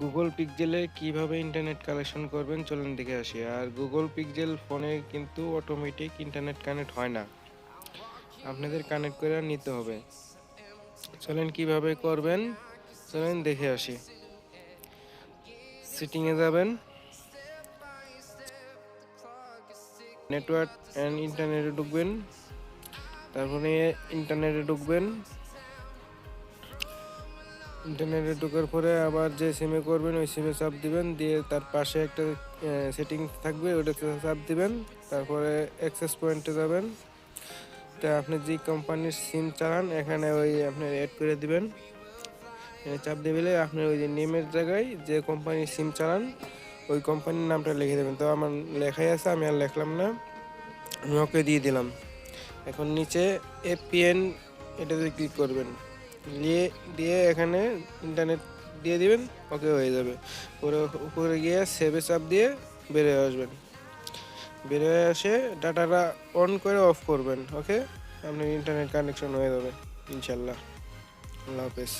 Google পিক্সেলে কিভাবে internet connection করবেন চলুন দেখে আসি। আর গুগল পিক্সেল ফোনে কিন্তু অটোমেটিক ইন্টারনেট কানেক্ট হয় না, আপনাদের কানেক্ট করে নিতে হবে। চলেন কিভাবে করবেন চলেন দেখে আসি। সেটিংয়ে যাবেন, নেটওয়ার্ক অ্যান্ড ইন্টারনেটে ঢুকবেন, তারপরে ইন্টারনেটে ঢুকবেন। ইন্টারনেটে ঢোকার পরে আবার যে সিমে করবেন ওই সিমে চাপ দিবেন, দিয়ে তার পাশে একটা সেটিং থাকবে ওটাতে চাপ দিবেন। তারপরে অ্যাক্সেস পয়েন্টে যাবেন, তা আপনি যে কোম্পানির সিম চালান এখানে ওই আপনি অ্যাড করে দিবেন। এখানে চাপ দিলে আপনি ওই যে নেমের জায়গায় যে কোম্পানির সিম চালান ওই কোম্পানির নামটা লিখে দেবেন। তো আমার লেখাই আছে, আমি আর লিখলাম না, আমি ওকে দিয়ে দিলাম। এখন নিচে এপিএন এটাতে ক্লিক করবেন, দিয়ে দিয়ে এখানে ইন্টারনেট দিয়ে দিবেন, ওকে হয়ে যাবে। পরে উপরে গিয়ে সেভে চাপ দিয়ে বের হয়ে আসবেন। বের হয়ে আসে ডাটাটা অন করে অফ করবেন, ওকে আপনার ইন্টারনেট কানেকশন হয়ে যাবে ইনশাল্লাহ। আল্লাহ হাফেজ।